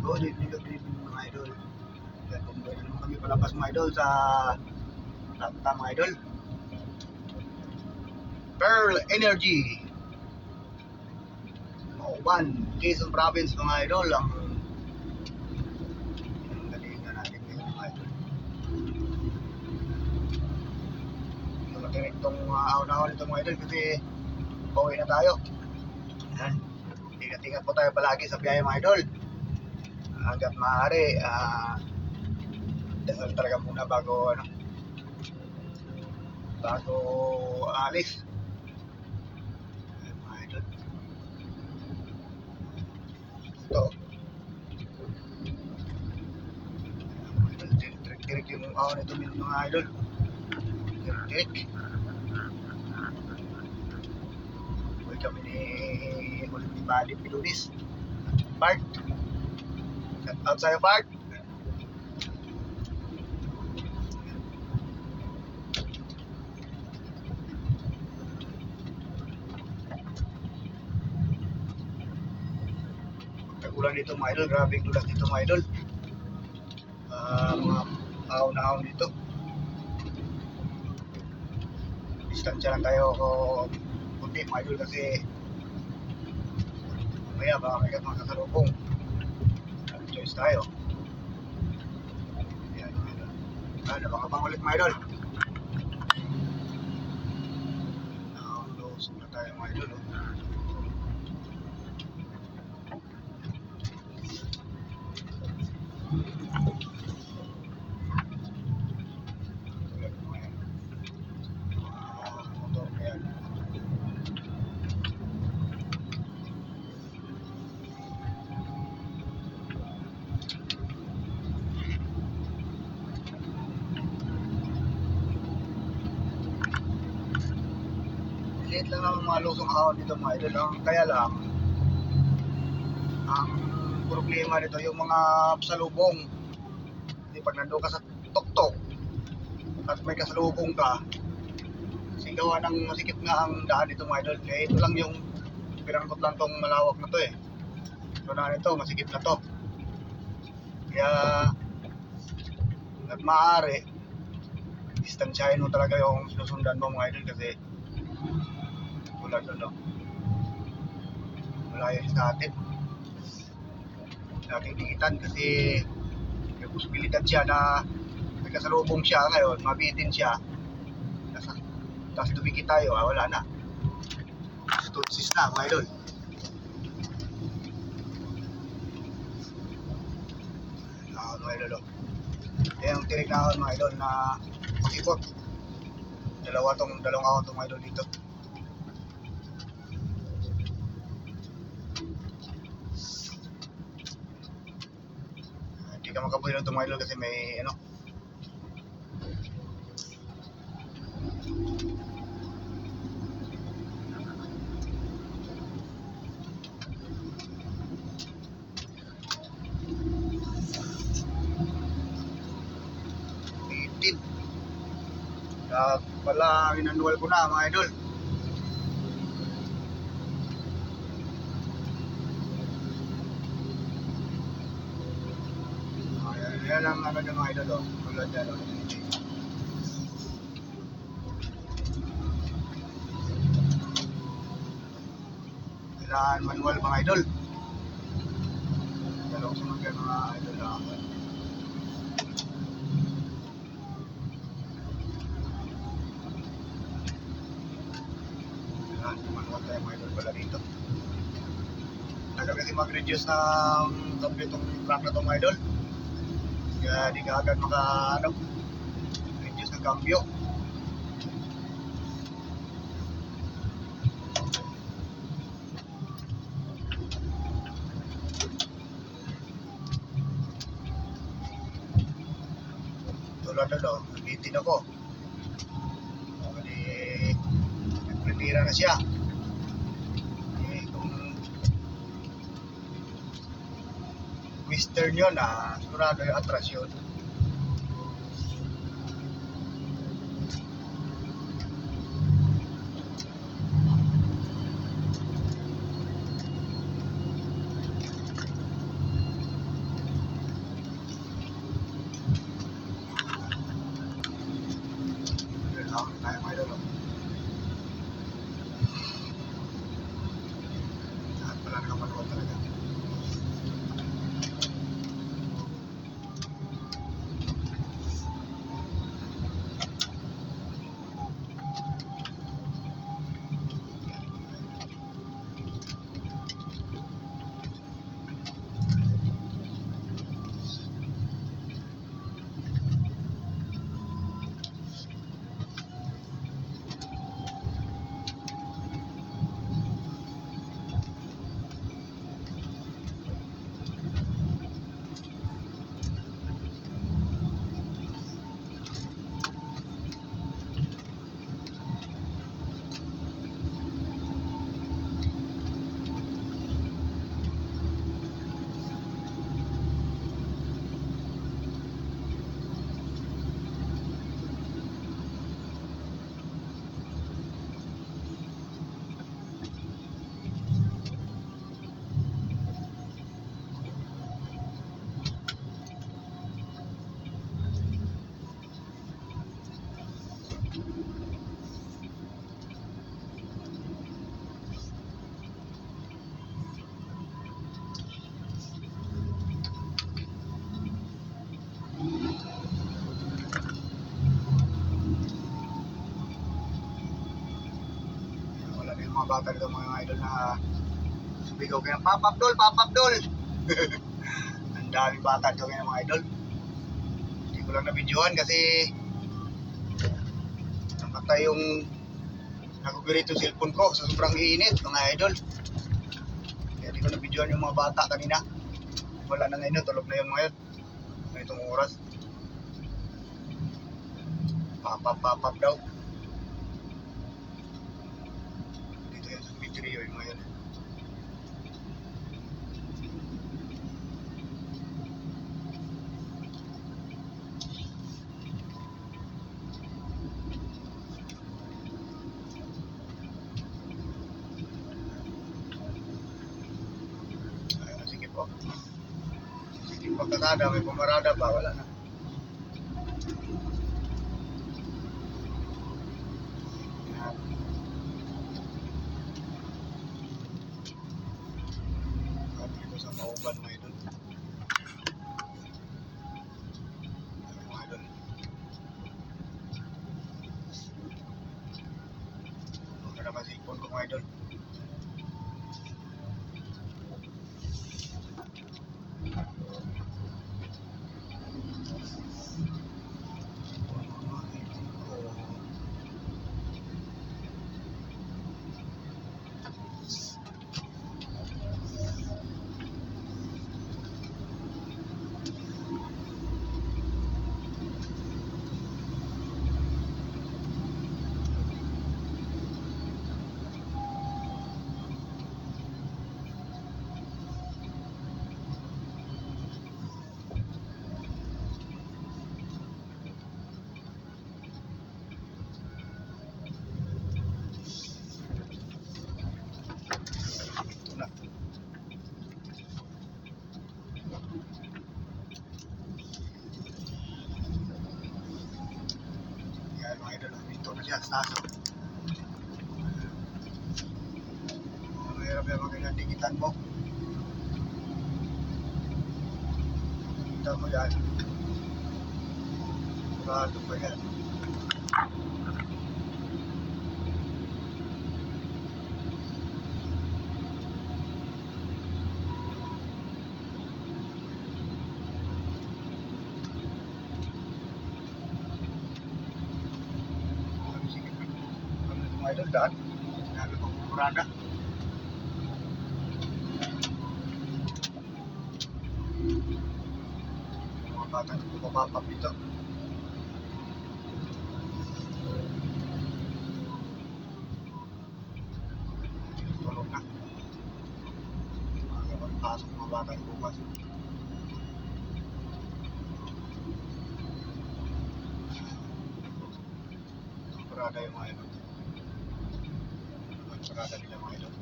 Good evening, good evening mga idol. Kaya kung pwede naman kami palabas mga idol sa Tanta mga idol. Pearl Energy, Mauban, Quezon Province mga idol. Ang galingan natin ngayon mga idol. Matinig itong ahon-ahon nito mga idol kasi pauwi na tayo. Yan. Ingat-ingat po tayo palagi sa biyahe mga idol. Hanggat maaari, dasal talaga muna bago alis. Ayan, mga idol. Ito. Tirik yung ahon nito mga idol. Tirik. Uy kami ni Bali Pilunis. Bart. Shout out sa'yo Bart. Ulan dito mga idol, grabing dulas dito mga idol. Mga ahon-ahon dito. Distansya lang tayo kunti mga idol kasi mamaya baka may makasalubong. Choice tayo. Ayan mga idol. Baka ulit mga idol. Nakalusog na tayo mga idol. Liit lang ang mga lusong ahon dito mga idol. Kaya lang ang problema nito yung mga pasalubong. Hindi pag nandun ka sa tuktok at may kasalubong ka, sigawan ng masikip nga ang daan dito mga idol. Ito lang yung pinangkot lang tong malawak na to eh. Ito na nito, masikip na to. Kaya at maaari distansyahin mo talaga yung sinusundan mo mga idol kasi tulad malayo sa atin dikitan kasi may posibilidad siya na may kasalubong siya ngayon, mabitin siya tapos dumikit tayo, wala na tutsis na mga idol. Mga idol yung tirik na mga idol na makipot dalawang ahon itong mga idol dito. Hindi ka makabuhay ng mga idol kasi may itin. Kaya pala inanual ko na mga idol. Yan ang ng mga idol tulad yan kailangan manual mga idol. Dalawang sunod yan mga idol manual tayo mga idol pala dito. Tagal kasi mag-reduce ng cambio itong truck na itong mga idol. Kaya di ka agad reduce ng cambio. Tulad nabitin ako. Kasi nagpretira na siya. Kung western yun sigurado yung atras yun. bata dito mga idol na sumigaw kayo ng Papa Abdul, Papa Abdul. Ang daming bata dito ngayon mga idol. Hindi ko lang na-videohan kasi namatay yung nag-operate yung cellphone ko sa sobrang init mga idol. Kaya di ko na-videohan yung mga bata kanina. Wala na ngayon, tulog na yung mga yun. Ganitong oras. Papap daw. Dito yan sa Midrio yung mga yun. Ayun, sige po. Sige pagkakada, may pumarada pa, wala na. Dito sa Pauban mga idol. Mga idol. Huwag ka naman cellphone ko mga idol. Ito na. Yan mga idol, dito na siya sa taso. Mahirap yung mga dikitan mo. Kita mo yan. Sigurado pa yan. Mga idol, daan. Sinabi ko, kurada. Mga bata na pumapapap dito. Tulog na. Mga pasok mga bata yung bukas. Kurada yung mga idol. Kurada nila mga idol.